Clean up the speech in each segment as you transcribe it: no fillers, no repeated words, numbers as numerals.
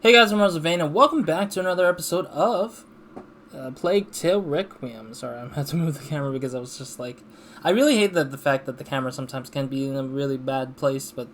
Hey guys, I'm RozaldVaneGAME, and welcome back to another episode of A Plague Tale Requiem. Sorry, I had to move the camera because I was just like... I really hate the fact that the camera sometimes can be in a really bad place, but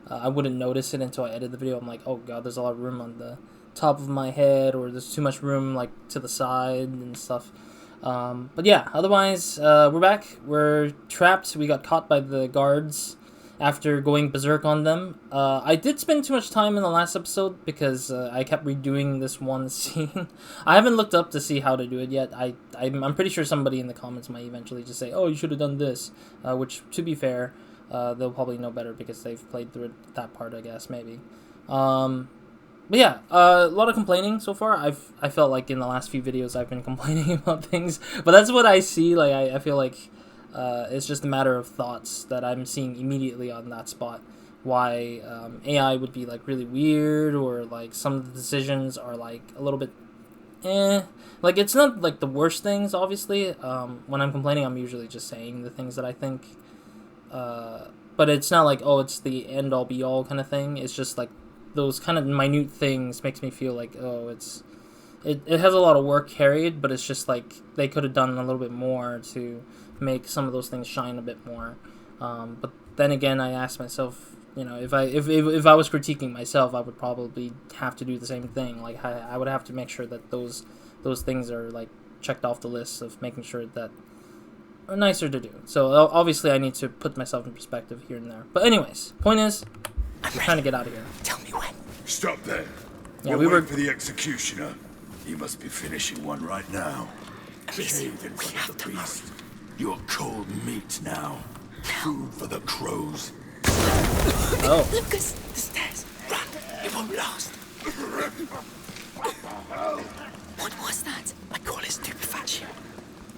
I wouldn't notice it until I edit the video. I'm like, oh god, there's a lot of room on the top of my head, or there's too much room like to the side and stuff. But yeah, otherwise, we're back. We're trapped. We got caught by the guards after going berserk on them. I did spend too much time in the last episode because I kept redoing this one scene. I haven't looked up to see how to do it yet. I'm pretty sure somebody in the comments might eventually just say, oh, you should have done this, which, to be fair, they'll probably know better because they've played through that part, I guess, maybe. But yeah, a lot of complaining so far. I felt like in the last few videos I've been complaining about things, but that's what I see. Like, I feel like it's just a matter of thoughts that I'm seeing immediately on that spot. Why AI would be like really weird, or like some of the decisions are like a little bit like it's not like the worst things, obviously. When I'm complaining, I'm usually just saying the things that I think, but it's not like, oh, it's the end all be all kind of thing. It's just like those kind of minute things makes me feel like, oh, it has a lot of work carried, but it's just like they could have done a little bit more to make some of those things shine a bit more. But then again, I ask myself, you know, if I was critiquing myself, I would probably have to do the same thing. Like I would have to make sure that those things are like checked off the list of making sure that are nicer to do. So obviously I need to put myself in perspective here and there. But anyways, point is, we're trying to get out of here. Tell me when. Stop there. Yeah, we were for the executioner. He must be finishing one right now. Amicia, Bathe in we front have of the to beast. You're cold meat now. Food for the crows. Oh. Lucas, the stairs. Run. It won't last. What was that? I call it stupefaction.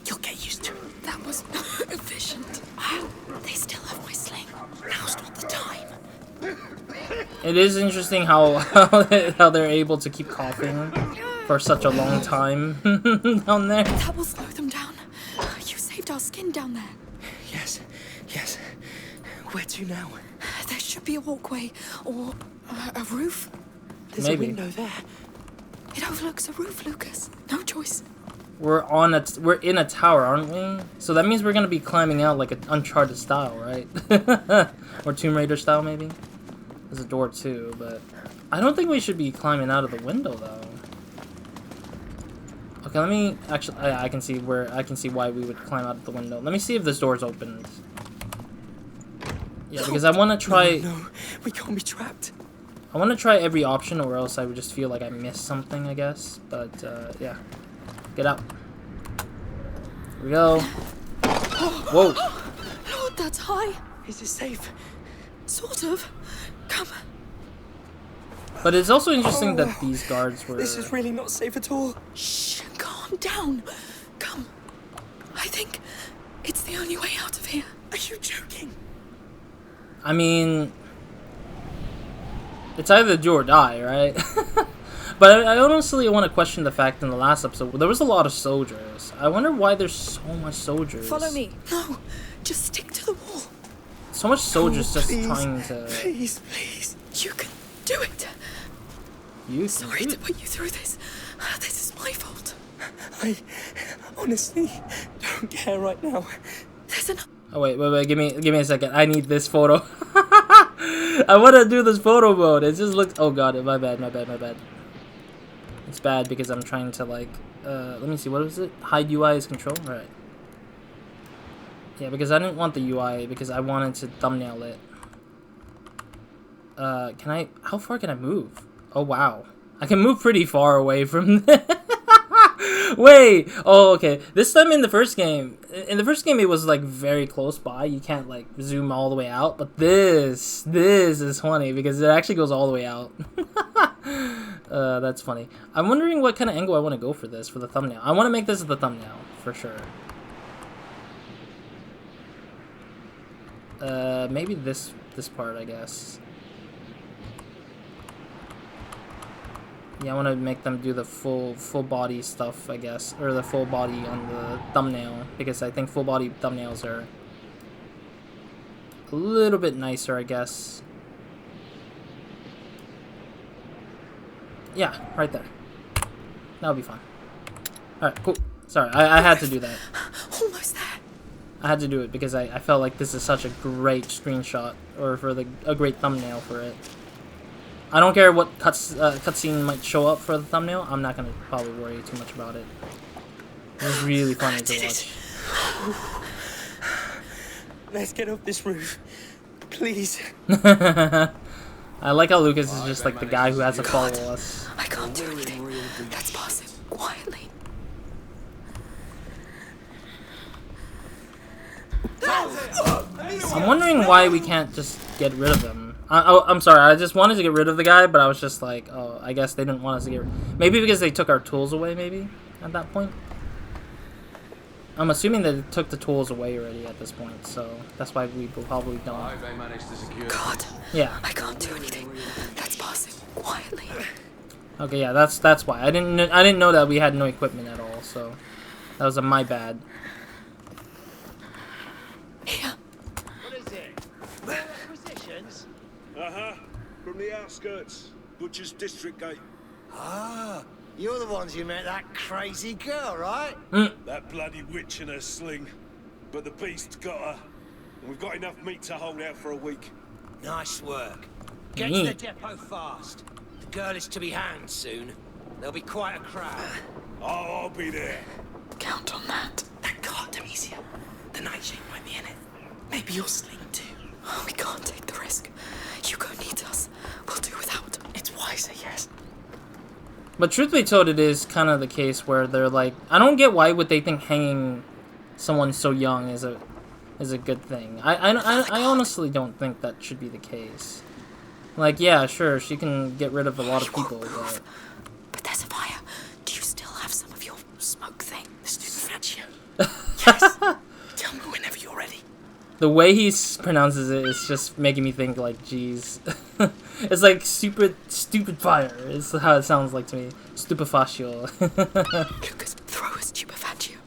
You'll get used to it. That was efficient. They still have my sling. Now's not the time. It is interesting how they're able to keep coughing for such a long time down there. That will slow them down. You saved our skin down there. Yes. Where to now? There should be a walkway or a roof. There's Maybe. a window there. It overlooks a roof, Lucas. No choice. We're in a tower, aren't we? So that means we're gonna be climbing out like an Uncharted style, right? Or Tomb Raider style, maybe. There's a door too, but I don't think we should be climbing out of the window though. Okay, let me actually. I can see why we would climb out of the window. Let me see if this door's opened. Yeah, because I want to try. No, we can't be trapped. I want to try every option, or else I would just feel like I missed something, I guess. But yeah, get out. Here we go. Whoa. Lord, that's high. Is it safe? Sort of. Come. But it's also interesting that these guards were. This is really not safe at all. Shh. Calm down. Come. I think it's the only way out of here. Are you joking? I mean, it's either do or die, right? But I honestly want to question the fact in the last episode there was a lot of soldiers. I wonder why there's so much soldiers. Follow me. No. Just stick to the wall. So much soldiers just Please, trying to. Please. You can do it. You Sorry to put you through this. This is my fault. I honestly don't care right now. There's an... Oh wait, give me a second. I need this photo. I want to do this photo mode. It just looks. Oh god, my bad. It's bad because I'm trying to like. Let me see. What was it? Hide UI is control. Right. Yeah, because I didn't want the UI because I wanted to thumbnail it. Can I? How far can I move? Oh wow, I can move pretty far away from. Wait. Oh, okay. This time in the first game, it was like very close by. You can't like zoom all the way out. But this is funny because it actually goes all the way out. That's funny. I'm wondering what kind of angle I want to go for this for the thumbnail. I want to make this the thumbnail for sure. Maybe this part, I guess. Yeah, I want to make them do the full body stuff, I guess, or the full body on the thumbnail, because I think full body thumbnails are a little bit nicer, I guess. Yeah, right there. That'll be fine. Alright, cool. Sorry, I had to do that. Almost there. I had to do it because I felt like this is such a great screenshot, or for a great thumbnail for it. I don't care what cutscene might show up for the thumbnail. I'm not gonna probably worry too much about it. It was really funny to watch. Let's get off this roof, please. I like how Lucas is just like the guy who has to follow us. I can't do anything. Let's pass him quietly. I'm wondering why we can't just get rid of him. I'm sorry, I just wanted to get rid of the guy, but I was just like, oh, I guess they didn't want us to get maybe because they took our tools away, maybe, at that point? I'm assuming that it took the tools away already at this point, so that's why we probably don't. God. Yeah. I can't do anything. Let's pass him quietly. Okay, yeah, that's why. I didn't know that we had no equipment at all, so that was my bad. Here. What is it? More requisitions? From the outskirts. Butcher's District Gate. Ah, you're the ones who met that crazy girl, right? That bloody witch in her sling. But the beast's got her. And we've got enough meat to hold out for a week. Nice work. Get to the depot fast. The girl is to be hanged soon. There'll be quite a crowd. Oh, I'll be there. Count on that. That car, Demesia. The Nightshade might be in it. Maybe your sling too. Oh, we can't take the risk. Hugo needs us. We'll do without. It's wiser, yes. But truth be told, it is kind of the case where they're like, I don't get why would they think hanging someone so young is a good thing. I honestly don't think that should be the case. Like, yeah, sure, she can get rid of a lot of people, But there's a fire. Do you still have some of your smoke thing? The stupefaction. Yes. Tell me whenever you're ready. the way he pronounces it is just making me think like, geez. It's like stupid fire is how it sounds like to me. Stupefatio. Lucas, throw a stupefatio.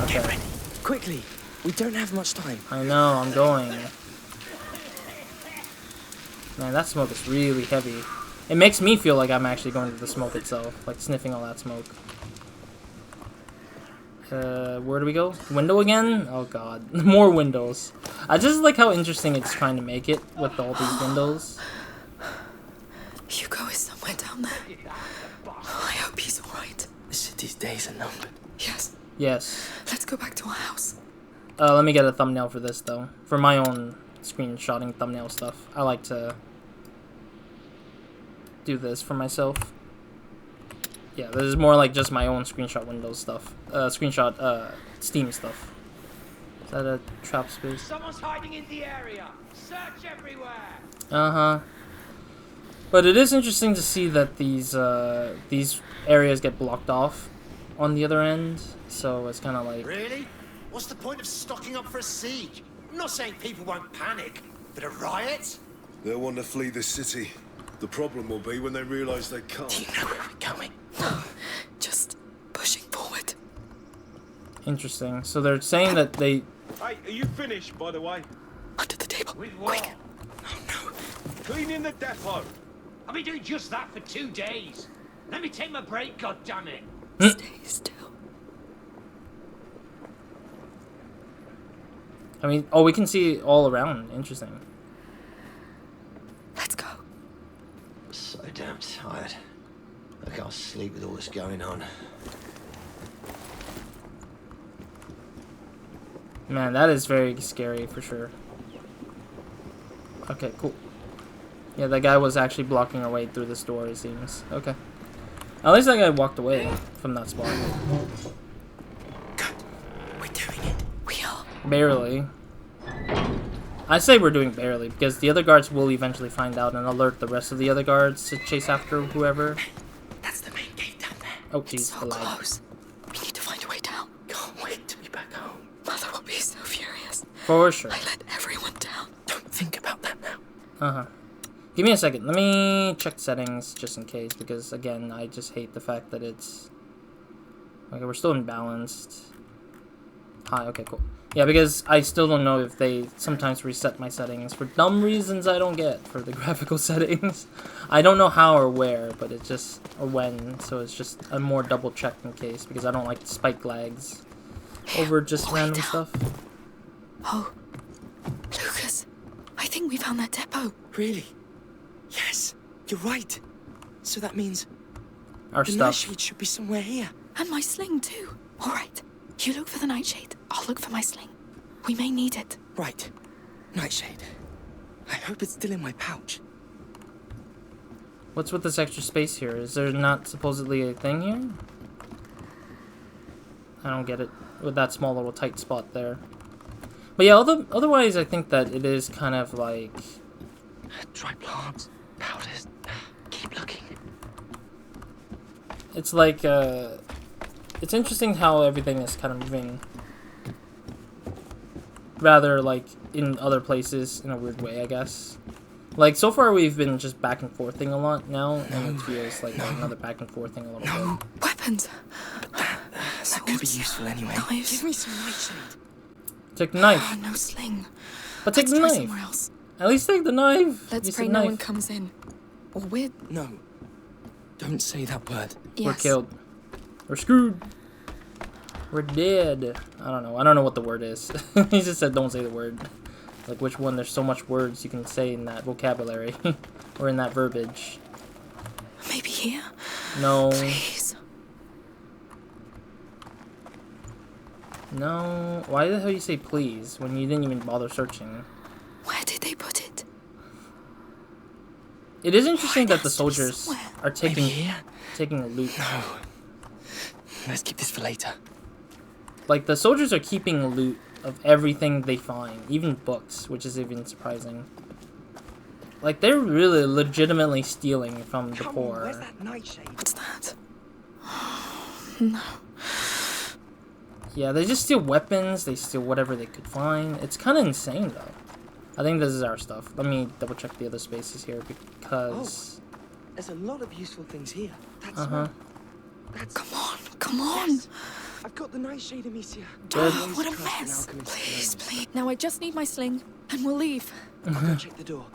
Okay. Get ready. Quickly. We don't have much time. I know, I'm going. Man, that smoke is really heavy. It makes me feel like I'm actually going to the smoke itself, like sniffing all that smoke. Where do we go? Window again? Oh god. More windows. I just like how interesting it's trying to make it with all these windows. Hugo is somewhere down there. I hope he's alright. The city's days are numbered. Yes. Yes. Let's go back to our house. Let me get a thumbnail for this though. For my own screenshotting thumbnail stuff. I like to do this for myself. Yeah, this is more like just my own screenshot Windows stuff. Steam stuff. Is that a trap space? Someone's hiding in the area. Search everywhere. Uh-huh. But it is interesting to see that these areas get blocked off on the other end. So it's kind of like... Really? What's the point of stocking up for a siege? I'm not saying people won't panic, but a riot? They'll want to flee the city. The problem will be when they realise they Do can't. you know where we're going? No, just pushing forward. Interesting. So they're saying that they... Hey, are you finished, by the way? Under the table. With what? Quick. Oh no. Cleaning the depot. I've been doing just that for 2 days. Let me take my break, goddammit. Stay still. I mean, oh, we can see all around. Interesting. Let's go. So damn tired. I can't sleep with all this going on. Man, that is very scary for sure. Okay, cool. Yeah, that guy was actually blocking our way through this door, it seems. Okay. At least that guy walked away from that spot. Good. We're doing it. We are. Barely. I say we're doing barely, because the other guards will eventually find out and alert the rest of the other guards to chase after whoever. That's the main gate down there. Oh, It's jeez, so the lag. close. We need to find a way down. Can't wait to be back home. Mother will be so furious. For sure. I let everyone down. Don't think about that now. Uh-huh. Give me a second. Let me check settings just in case, because again, I just hate the fact that it's... Okay, we're still imbalanced. Hi, okay, cool. Yeah, because I still don't know if they sometimes reset my settings for dumb reasons I don't get for the graphical settings. I don't know how or where, but it's just, or when, so it's just a more double check in case, because I don't like spike lags over just random stuff. Oh, Lucas, I think we found that depot. Really? Yes, you're right. So that means Our the stuff. Nightshade should be somewhere here. And my sling too. All right, you look for the Nightshade. I'll look for my sling. We may need it. Right. Nightshade. I hope it's still in my pouch. What's with this extra space here? Is there not supposedly a thing here? I don't get it. With that small little tight spot there. But yeah, otherwise I think that it is kind of like... Dry plants, powders. Keep looking. It's like, it's interesting how everything is kind of moving rather like in other places in a weird way, I guess. Like, so far we've been just back and forthing a lot now, and it feels like another back and forthing a little bit. Weapons. That could be useful anyway. Knives. Give me some Nightshade. Take the knife. Oh, no sling. But take Let's the try knife. somewhere else. At least take the knife. Let's Use pray the no knife. one comes in. Or we're... No. Don't say that word. Yes. We're killed. We're screwed. We're dead. I don't know. I don't know what the word is. He just said don't say the word. Like, which one? There's so much words you can say in that vocabulary. Or in that verbiage. Maybe here? No. Please. No. Why the hell you say please when you didn't even bother searching? Where did they put it? It is interesting that the has to be soldiers somewhere. are taking Maybe here? a loot. No. Let's keep this for later. Like, the soldiers are keeping loot of everything they find, even books, which is even surprising. Like, they're really legitimately stealing from the Come poor. on, where's that Nightshade? What's that? No. Yeah, they just steal weapons, they steal whatever they could find. It's kind of insane, though. I think this is our stuff. Let me double check the other spaces here, because... There's a lot of useful things here. That's Uh-huh. That's... Come on, come on. Yes. I've got the Nightshade, Amicia. Good. Oh, what a mess. Please, please. Now I just need my sling, and we'll leave. I'll go check the door.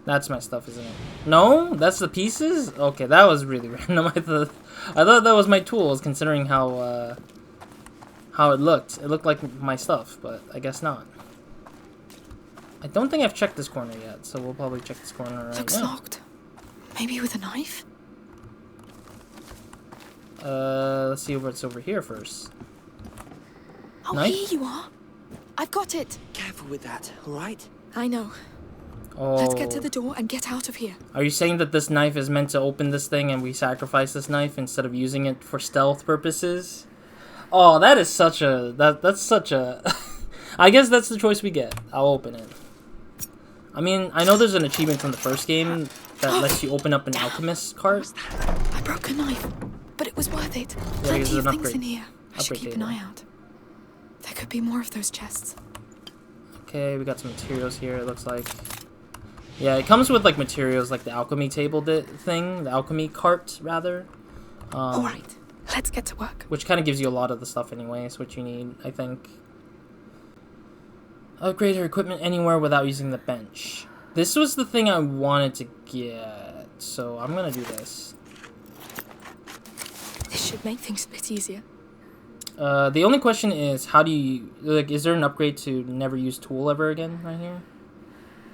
That's my stuff, isn't it? No? That's the pieces? Okay, that was really random. I thought that was my tools, considering how it looked. It looked like my stuff, but I guess not. I don't think I've checked this corner yet, so we'll probably check this corner right Looks now. locked. Maybe with a knife? Let's see what's over here first. Oh, Knife? here you are. I've got it. Careful with that, alright? I know. Oh. Let's get to the door and get out of here. Are you saying that this knife is meant to open this thing and we sacrifice this knife instead of using it for stealth purposes? Oh, that is such a... That's such a... I guess that's the choice we get. I'll open it. I mean, I know there's an achievement from the first game that lets you open up an alchemist cart. I broke a knife, but it was worth it. Yeah, Plenty because of it's an things upgrade. in here. I should Upgrade keep an table. eye out. There could be more of those chests. Okay, we got some materials here, it looks like. Yeah, it comes with, like, materials like the alchemy table thing. The alchemy cart, rather. Alright, let's get to work. Which kind of gives you a lot of the stuff anyways, what you need, I think. Upgrade your equipment anywhere without using the bench. This was the thing I wanted to get, so I'm gonna do this. This should make things a bit easier. The only question is, how do you... Like, is there an upgrade to never use tool ever again, right here?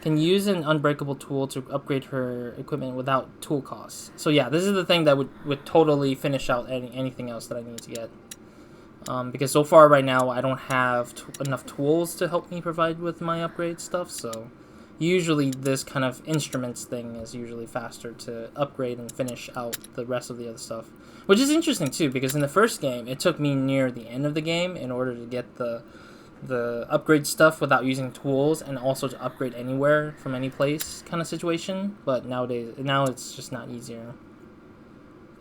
Can use an unbreakable tool to upgrade her equipment without tool costs. So yeah, this is the thing that would totally finish out anything else that I need to get. Because so far right now I don't have enough tools to help me provide with my upgrade stuff, so usually this kind of instruments thing is usually faster to upgrade and finish out the rest of the other stuff. Which is interesting too, because in the first game it took me near the end of the game in order to get the upgrade stuff without using tools, and also to upgrade anywhere from any place kind of situation, but now it's just not easier.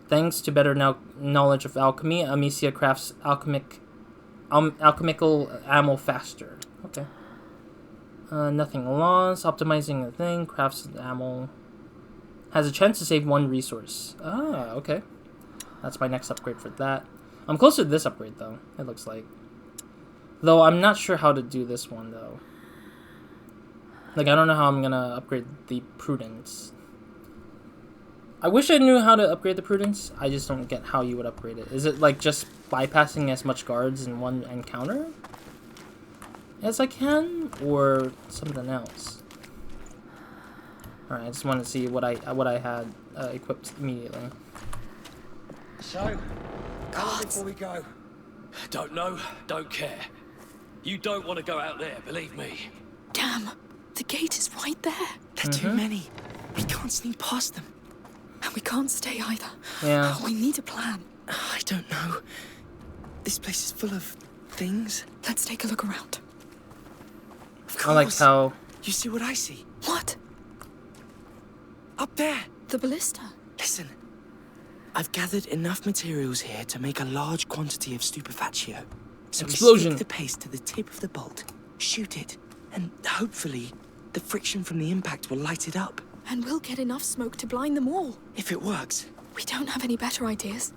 Thanks to better knowledge of alchemy, Amicia crafts alchemical ammo faster. Okay. Nothing lost. Optimizing the thing. Crafts ammo. Has a chance to save 1 resource. Ah, okay. That's my next upgrade for that. I'm closer to this upgrade, though, it looks like. Though I'm not sure how to do this one, though. Like, I don't know how I'm gonna upgrade the Prudence. I wish I knew how to upgrade the Prudence. I just don't get how you would upgrade it. Is it, like, just bypassing as much guards in one encounter as I can? Or something else? Alright, I just want to see what I had equipped immediately. So, how long before we go? Don't know, don't care. You don't want to go out there, believe me. Damn, the gate is right there. There are too many. We can't sneak past them. And we can't stay either. Yeah. We need a plan. I don't know. This place is full of things. Let's take a look around. Of course. I like how... You see what I see? What? Up there. The ballista. Listen. I've gathered enough materials here to make a large quantity of stupefaccio. So Explosion. we stick the paste to the tip of the bolt, shoot it, and hopefully the friction from the impact will light it up. And we'll get enough smoke to blind them all. If it works. We don't have any better ideas.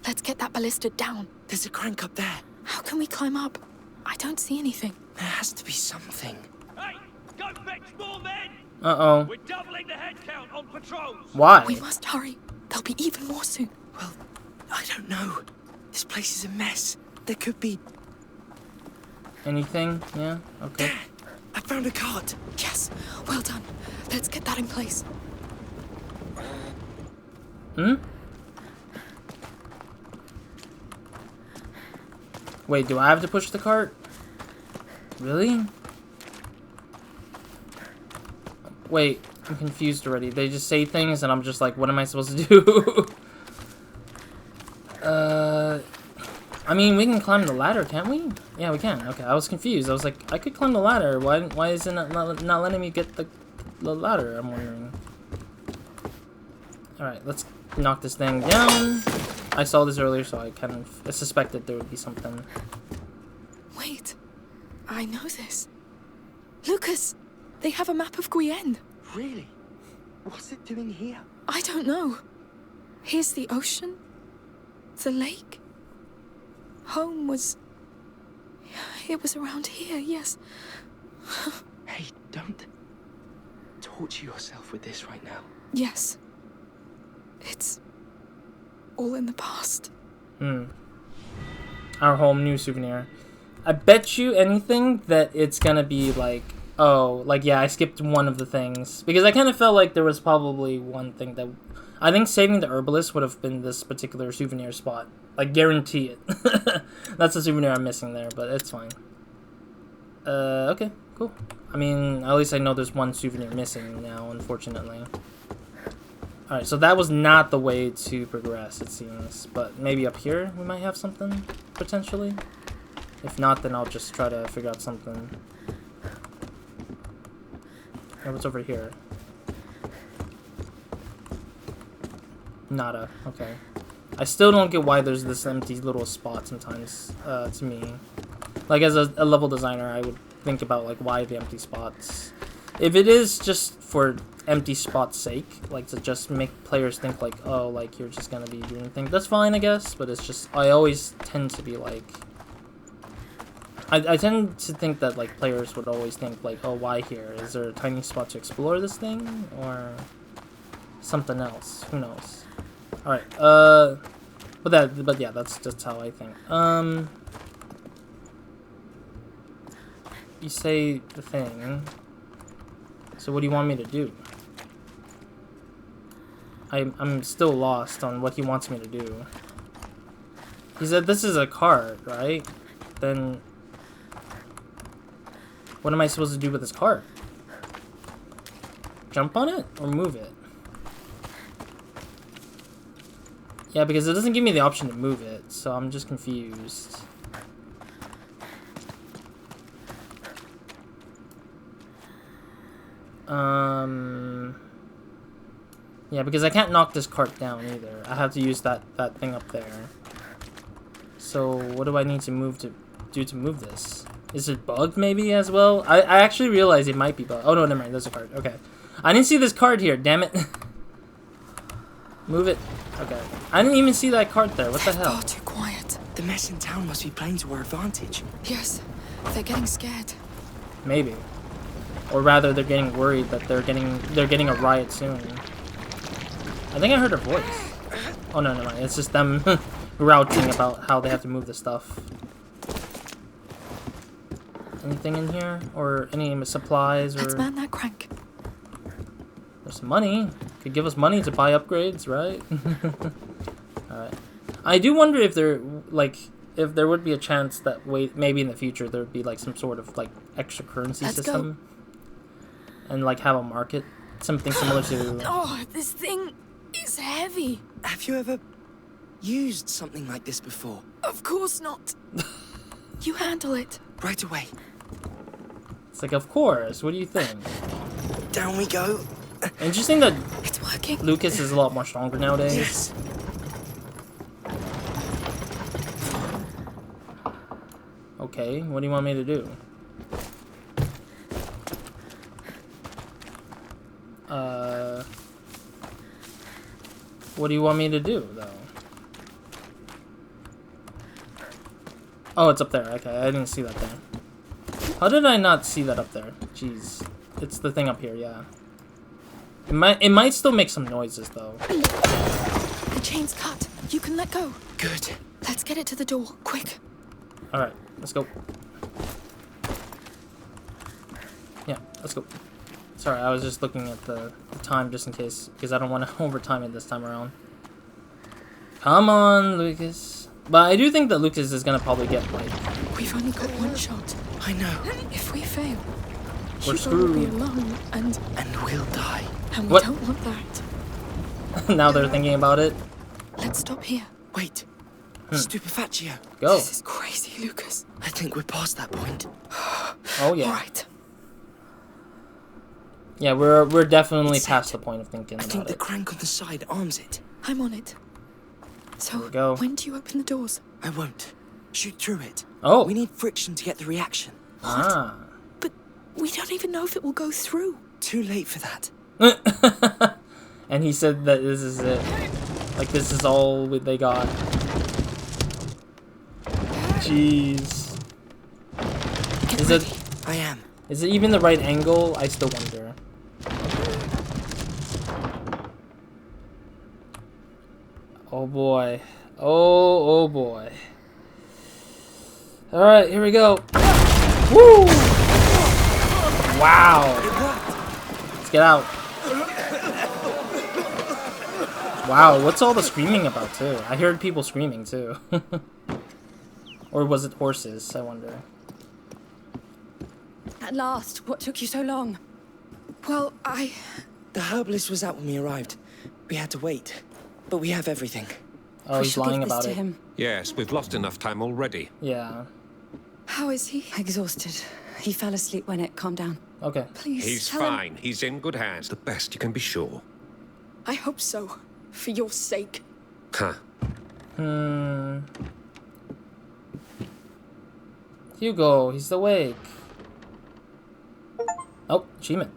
Let's get that ballista down. There's a crank up there. How can we climb up? I don't see anything. There has to be something. Hey, go fetch more men! Uh-oh. We're doubling the head count on patrols! Why? We must hurry. There'll be even more soon. Well, I don't know. This place is a mess. There could be... Anything? Yeah? Okay. There! I found a cart. Yes, well done. Let's get that in place. Hmm? Wait, do I have to push the cart? Really? Wait, I'm confused already. They just say things and I'm just like, what am I supposed to do? I mean, we can climb the ladder, can't we? Yeah, we can. Okay, I was confused. I was like, I could climb the ladder. Why is it not letting me get the ladder? I'm wondering. Alright, let's knock this thing down. I saw this earlier, so I kind of suspected there would be something. Wait, I know this. Lucas, they have a map of Guyenne. Really? What's it doing here? I don't know. Here's the ocean, the lake. Home was... It was around here, yes. Hey, don't torture yourself with this right now. Yes. It's all in the past. Our home new souvenir. I bet you anything that it's gonna be like, oh, like, yeah, I skipped one of the things. Because I kind of felt like there was probably one thing that... I think saving the herbalist would have been this particular souvenir spot. Like, guarantee it. That's the souvenir I'm missing there, but it's fine. Okay, cool. I mean, at least I know there's one souvenir missing now, unfortunately. Alright, so that was not the way to progress, it seems. But maybe up here we might have something, potentially. If not, then I'll just try to figure out something. Oh, what's over here? Nada. Okay. I still don't get why there's this empty little spot sometimes, to me. Like, as a level designer, I would think about, like, why the empty spots. If it is just for empty spots' sake, like, to just make players think, like, oh, like, you're just gonna be doing things, that's fine, I guess, but it's just, I always tend to be, like... I tend to think that, like, players would always think, like, oh, why here? Is there a tiny spot to explore this thing? Or something else? Who knows? Alright, but yeah, that's just how I think. You say the thing. So what do you want me to do? I'm still lost on what he wants me to do. He said this is a cart, right? Then what am I supposed to do with this cart? Jump on it or move it? Yeah, because it doesn't give me the option to move it, so I'm just confused. Yeah, because I can't knock this cart down either. I have to use that thing up there. So what do I need to do to move this? Is it bugged maybe as well? I actually realized it might be bugged. Oh no, never mind. There's a cart. Okay. I didn't see this cart here. Damn it. Move it. Okay. I didn't even see that cart there. What the hell? Far too quiet. The mess in town must be playing to our advantage. Yes, They're getting scared. Maybe. Or rather, they're getting worried that they're getting a riot soon. I think I heard a voice. Oh no, no, it's just them routing about how they have to move the stuff. Anything in here? Or any supplies? Or... Let's man that crank. There's some money. Could give us money to buy upgrades, right? Alright. I do wonder if there, like, if there would be a chance that maybe in the future there would be like some sort of like extra currency system. And like have a market. Something similar to... Oh, this thing is heavy. Have you ever used something like this before? Of course not. You handle it. Right away. It's like, of course. What do you think? Down we go. Interesting that It's working. Lucas is a lot more stronger nowadays. Yes. Okay, what do you want me to do? What do you want me to do, though? Oh, it's up there. Okay, I didn't see that there. How did I not see that up there? Jeez. It's the thing up here, yeah. It might still make some noises, though. The chain's cut. You can let go. Good. Let's get it to the door, quick. Alright, let's go. Yeah, let's go. Sorry, I was just looking at the time just in case, because I don't want to overtime it this time around. Come on, Lucas. But I do think that Lucas is going to probably get, like... We've only got one shot. I know. If we fail, We're Hugo will be screwed. alone, and we'll die. we What? don't want that. Now they're thinking about it. Let's stop here. Wait. Stupefatio. Go. This is crazy, Lucas. I think we're past that point. Oh, yeah. All right. Yeah, we're definitely It's past it. the point of thinking I about think the it. crank on the side arms it. I'm on it. So, There we go. when do you open the doors? I won't. Shoot through it. Oh. We need friction to get the reaction. Ah. But we don't even know if it will go through. Too late for that. And he said that this is it. Like, this is all they got. Jeez. Get Is ready. it... I am. Is it even the right angle? I still wonder. Oh boy. Oh boy. Alright, here we go. Woo! Wow. Let's get out. Wow, what's all the screaming about too? I heard people screaming too. Or was it horses, I wonder. At last, what took you so long? Well, The herbalist was out when we arrived. We had to wait. But we have everything. Oh, We he's should lying give this about to it. him. Yes, we've lost enough time already. Yeah. how is he? Exhausted. He fell asleep when it calmed down. Okay. Please He's tell him. fine. He's in good hands. The best you can be sure. I hope so. For your sake. Huh. Hugo, he's awake. Oh, achievement.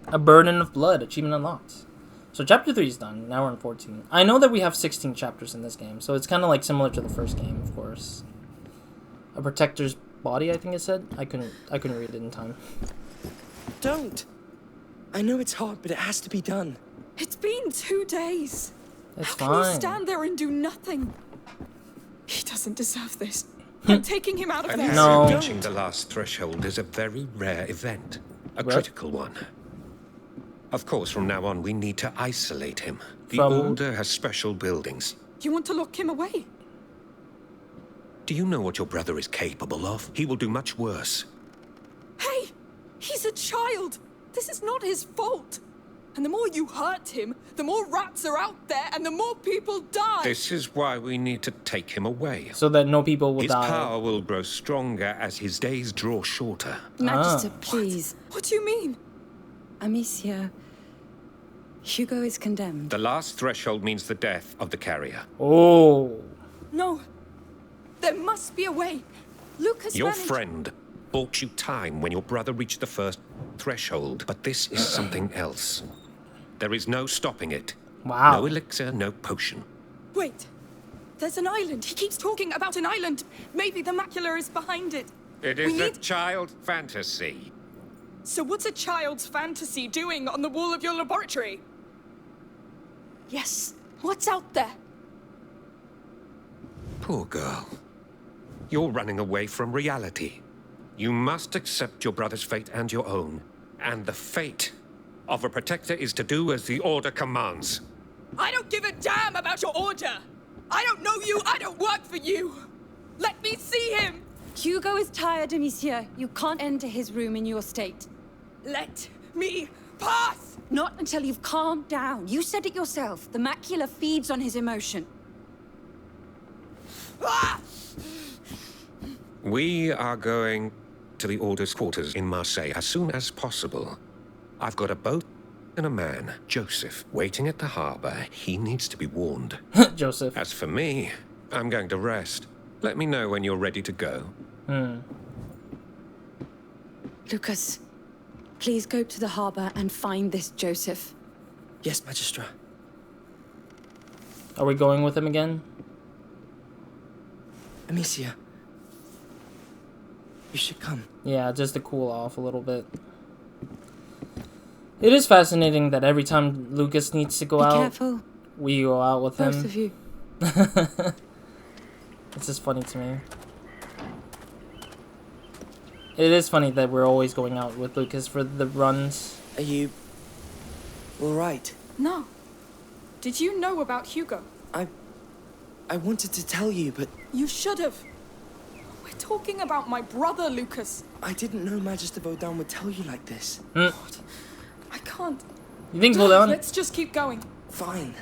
A burden of blood. Achievement unlocked. So chapter 3 is done. Now we're on 14. I know that we have 16 chapters in this game, so it's kind of like similar to the first game, of course. A protector's body, I think it said. I couldn't read it in time. Don't. I know it's hard, but it has to be done. It's been 2 days. It's How can you fine. stand there and do nothing? He doesn't deserve this. I'm taking him out of And there. No. reaching the last threshold is a very rare event. A What? critical one. Of course, from now on, we need to isolate him. The From- Order has special buildings. You want to lock him away? Do you know what your brother is capable of? He will do much worse. Hey! He's a child! This is not his fault! And the more you hurt him, the more rats are out there and the more people die! This is why we need to take him away. So that no people will His die. power will grow stronger as his days draw shorter. Magister, please. What do you mean? Amicia. Hugo is condemned. The last threshold means the death of the carrier. Oh. No. There must be a way. Lucas Your managed- friend bought you time when your brother reached the first threshold, but this is something else. There is no stopping it. Wow. No elixir, no potion. Wait. There's an island. He keeps talking about an island. Maybe the macula is behind it. It is a child fantasy. So what's a child's fantasy doing on the wall of your laboratory? Yes, what's out there? Poor girl. You're running away from reality. You must accept your brother's fate and your own. And the fate of a protector is to do as the order commands. I don't give a damn about your order! I don't know you, I don't work for you! Let me see him! Hugo is tired, Amicia. You can't enter his room in your state. Let me pass! Not until you've calmed down. You said it yourself. The macula feeds on his emotion. Ah! We are going to the Order's quarters in Marseille as soon as possible. I've got a boat and a man, Joseph, waiting at the harbor. He needs to be warned. Joseph. As for me, I'm going to rest. Let me know when you're ready to go. Lucas, please go to the harbor and find this Joseph. Yes, Magistra. Are we going with him again? Amicia. You should come. Yeah, just to cool off a little bit. It is fascinating that every time Lucas needs to go out, Careful. we go out with him. Both of you. It's just funny to me. It is funny that we're always going out with Lucas for the runs. Are you... all right? No. Did you know about Hugo? I wanted to tell you, but... You should have. We're talking about my brother, Lucas. I didn't know Magister Vaudin would tell you like this. God, I can't. You think Vaudin... Let's just keep going. Fine.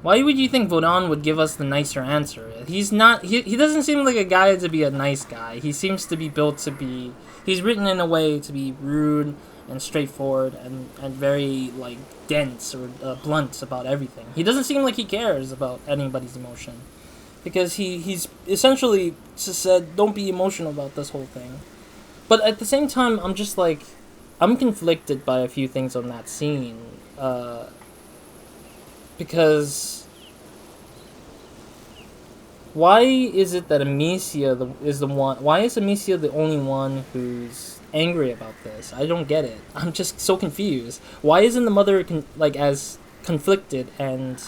Why would you think Vaudin would give us the nicer answer? He's not... He doesn't seem like a guy to be a nice guy. He seems to be built to be... He's written in a way to be rude and straightforward and very, like, dense or blunt about everything. He doesn't seem like he cares about anybody's emotion. Because he's essentially just said, don't be emotional about this whole thing. But at the same time, I'm just like... I'm conflicted by a few things on that scene. Because... Why is it that Amicia is the one... Why is Amicia the only one who's angry about this? I don't get it. I'm just so confused. Why isn't the mother as conflicted and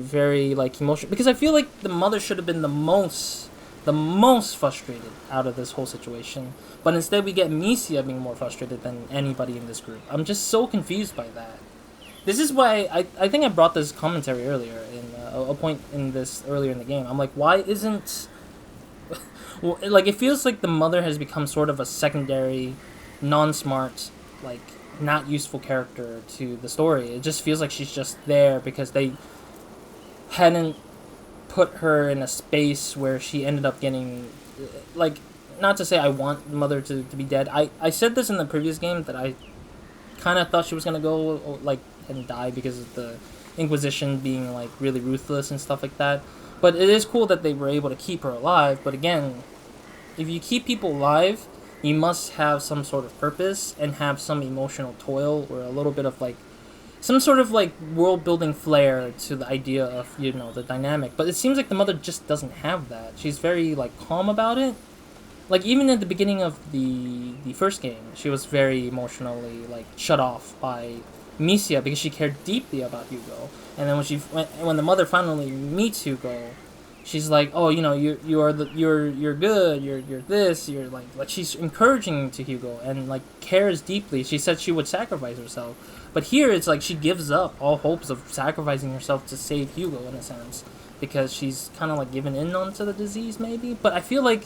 very like emotional? Because I feel like the mother should have been the most frustrated out of this whole situation. But instead we get Amicia being more frustrated than anybody in this group. I'm just so confused by that. This is why I think I brought this commentary earlier in a point in this earlier in the game. I'm like, why isn't... well, like, it feels like the mother has become sort of a secondary, non-smart, like, not useful character to the story. It just feels like she's just there because they hadn't put her in a space where she ended up getting... Like, not to say I want the mother to be dead. I said this in the previous game that I kind of thought she was going to go, like, and die because of the Inquisition being like really ruthless and stuff like that. But it is cool that they were able to keep her alive. But again, if you keep people alive, you must have some sort of purpose and have some emotional toil or a little bit of like some sort of like world building flair to the idea of, you know, the dynamic. But it seems like the mother just doesn't have that. She's very like calm about it. Like even at the beginning of the first game, she was very emotionally like shut off by Amicia because she cared deeply about Hugo. And then when the mother finally meets Hugo, she's like, oh, you know, you're good, you're this, you're like she's encouraging to Hugo and like cares deeply. She said she would sacrifice herself, but here it's like she gives up all hopes of sacrificing herself to save Hugo in a sense because she's kind of like given in onto the disease maybe. But I feel like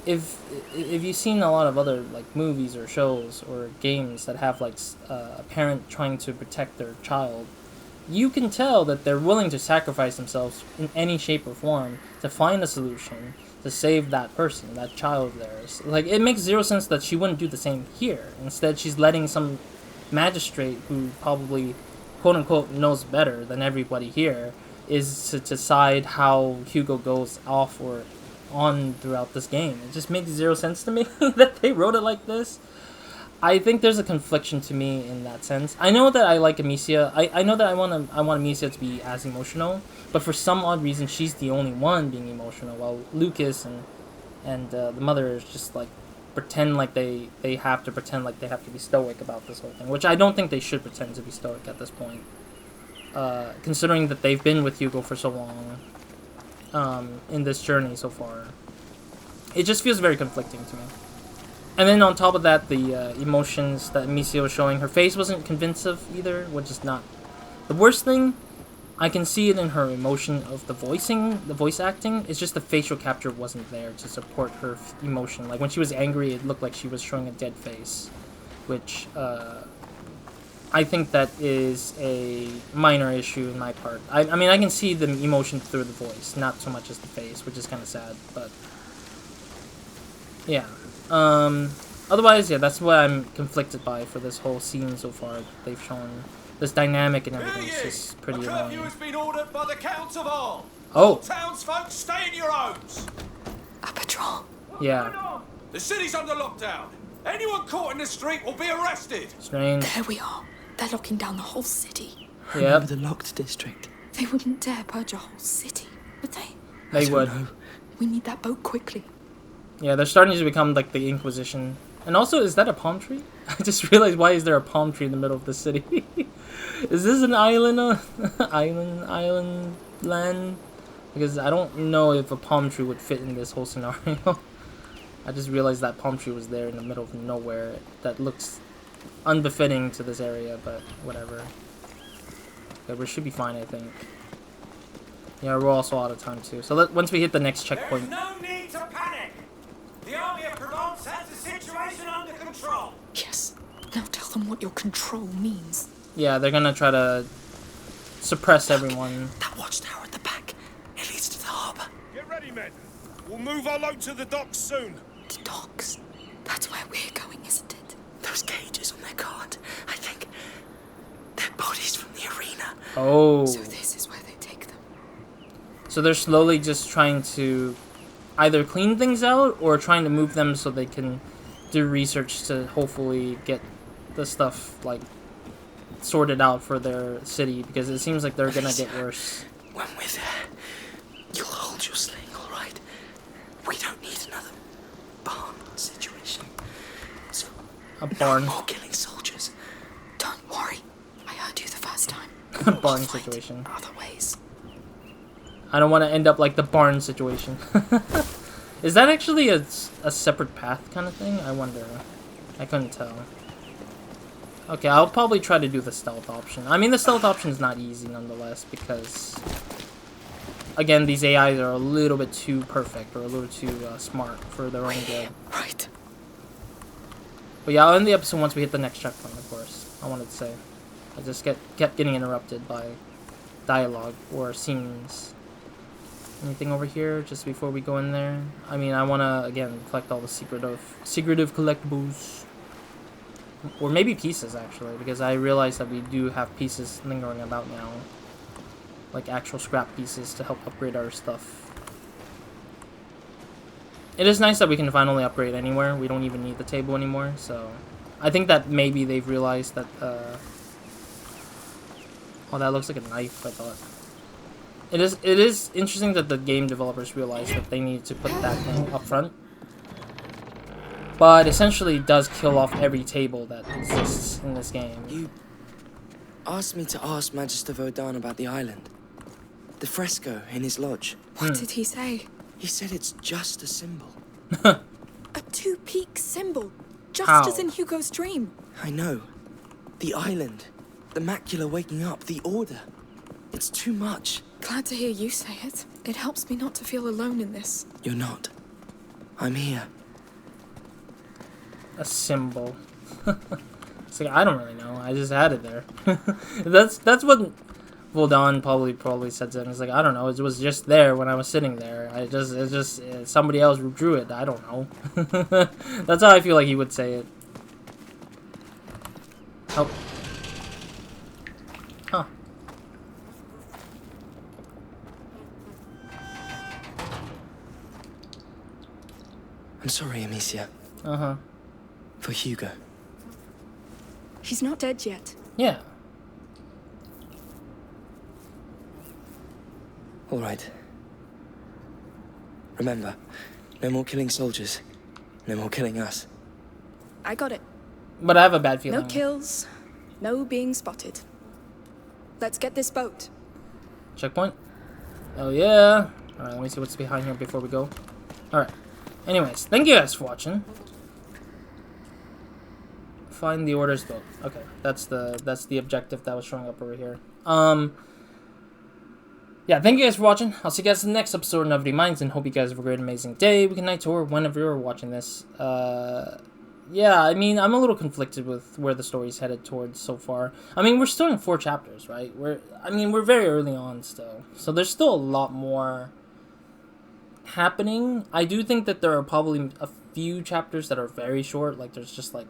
if you've seen a lot of other like movies or shows or games that have like a parent trying to protect their child, you can tell that they're willing to sacrifice themselves in any shape or form to find a solution to save that person, that child of theirs. Like, it makes zero sense that she wouldn't do the same here. Instead, she's letting some magistrate who probably, quote-unquote, knows better than everybody here is to decide how Hugo goes off or on throughout this game. It just makes zero sense to me that they wrote it like this. I think there's a confliction to me in that sense. I know that I like Amicia. I know that I want Amicia to be as emotional, but for some odd reason she's the only one being emotional, while Lucas and and the mother is just like pretend like they have to pretend like they have to be stoic about this whole thing, which I don't think they should pretend to be stoic at this point, considering that they've been with Hugo for so long in this journey so far. It just feels very conflicting to me. And then on top of that, the emotions that Amicia was showing, her face wasn't convincing either, which is not the worst thing. I can see it in her emotion of the voice acting. It's just the facial capture wasn't there to support her emotion. Like when she was angry, it looked like she was showing a dead face, which I think that is a minor issue in my part. I mean, I can see the emotion through the voice, not so much as the face, which is kind of sad, but yeah. Otherwise, yeah, that's what I'm conflicted by for this whole scene so far. They've shown this dynamic and everything is just pretty annoying. A curfew has been ordered by the Count of all. Oh. All townsfolk, stay in your homes. A patrol. Yeah. The city's under lockdown. Anyone caught in the street will be arrested. Strange. There we are. They're locking down the whole city. Remember the locked district? They wouldn't dare purge a whole city, would they? They would. We need that boat quickly. Yeah, they're starting to become like the Inquisition. And also, is that a palm tree? I just realized, why is there a palm tree in the middle of the city? Is this an island? Island land? Because I don't know if a palm tree would fit in this whole scenario. I just realized that palm tree was there in the middle of nowhere. That looks unbefitting to this area, but whatever. Okay, we should be fine, I think. Yeah, we're also out of time too. So once we hit the next checkpoint. There's no need to panic. The army of Provence has the situation under control. Yes. Now tell them what your control means. Yeah, they're gonna try to suppress everyone. That watchtower at the back. It leads to the harbour. Get ready, men. We'll move our load to the docks soon. The docks? That's where we're going, isn't it? Those cages on their cart. I think they're bodies from the arena. Oh. So this is where they take them. So they're slowly just trying to either clean things out or trying to move them so they can do research to hopefully get the stuff like sorted out for their city, because it seems like they're gonna get worse. When we're there, you'll hold your sling, all right? We don't need another barn situation. So A barn. no more killing soldiers. Don't worry. I heard you the first time. A barn situation. Other ways. I don't want to end up like the barn situation. Is that actually a separate path kind of thing? I wonder. I couldn't tell. Okay, I'll probably try to do the stealth option. I mean, the stealth option is not easy nonetheless, because again, these AIs are a little bit too perfect or a little too smart for their own good. Right. But yeah, I'll end the episode once we hit the next checkpoint, of course. I wanted to say. I just kept getting interrupted by dialogue or scenes. Anything over here just before we go in there? I mean, I want to, again, collect all the secretive collectibles. Or maybe pieces, actually, because I realize that we do have pieces lingering about now. Like actual scrap pieces to help upgrade our stuff. It is nice that we can finally upgrade anywhere. We don't even need the table anymore, so I think that maybe they've realized that, oh, that looks like a knife, I thought. It is interesting that the game developers realized that they need to put that thing up front. But essentially it does kill off every table that exists in this game. You asked me to ask Magister Vaudin about the island. The fresco in his lodge. What did he say? He said it's just a symbol. A two-peak symbol. Just How? as in Hugo's dream. I know. The island. The macula waking up. The order. It's too much. Glad to hear you say it. It helps me not to feel alone in this. You're not. I'm here. A symbol. It's like, I don't really know. I just had it there. that's what Vaudin probably said to him. It's like, I don't know. It was just there when I was sitting there. Somebody else drew it. I don't know. That's how I feel like he would say it. Oh. Huh. I'm sorry, Amicia. Uh-huh. For Hugo. He's not dead yet. Yeah. All right. Remember, No more killing soldiers. No more killing us. I got it. But I have a bad feeling. No kills, no being spotted. Let's get this boat. Checkpoint. Oh yeah. Alright, let me see what's behind here before we go. Alright. Anyways, thank you guys for watching. Find the Order's boat. Okay, that's the objective that was showing up over here. Yeah, thank you guys for watching. I'll see you guys in the next episode of Nobody Minds, and hope you guys have a great, amazing day, weekend, night, or whenever you're watching this. Yeah, I mean, I'm a little conflicted with where the story's headed towards so far. I mean, we're still in 4 chapters, right? We're very early on still. So there's still a lot more happening. I do think that there are probably a few chapters that are very short. Like, there's just, like,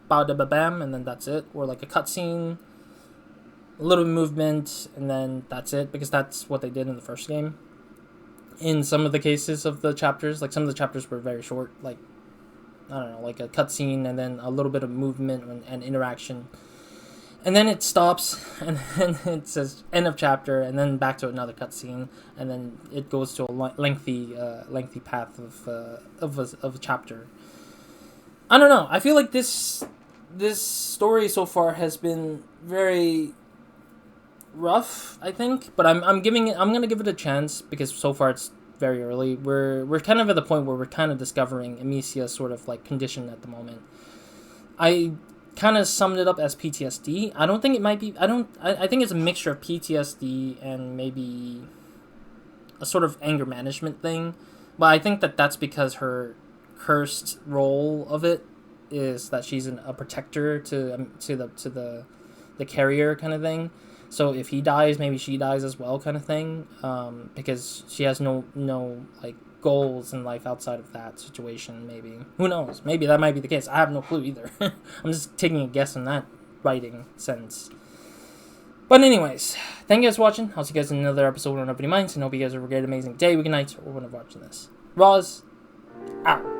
ba-da-ba-bam, and then that's it. Or, like, a cutscene, a little movement, and then that's it. Because that's what they did in the first game. In some of the cases of the chapters, like, some of the chapters were very short. Like, I don't know, like a cutscene and then a little bit of movement and interaction. And then it stops and then it says end of chapter and then back to another cutscene and then it goes to a lengthy path of a chapter. I don't know. I feel like this story so far has been very rough, I think, but I'm going to give it a chance because so far it's very early. We're kind of at the point where we're kind of discovering Amicia's sort of like condition at the moment. I kind of summed it up as PTSD. I don't think it might be. I think it's a mixture of PTSD and maybe a sort of anger management thing. But I think that that's because her cursed role of it is that she's a protector to the carrier kind of thing. So if he dies, maybe she dies as well, kind of thing, because she has no like goals in life outside of that situation. Maybe, who knows? Maybe that might be the case. I have no clue either. I'm just taking a guess in that writing sense. But anyways, thank you guys for watching. I'll see you guys in another episode of Nobody Minds, and hope you guys have a great, amazing day, weekend, night, or whenever watching this. Roz, out.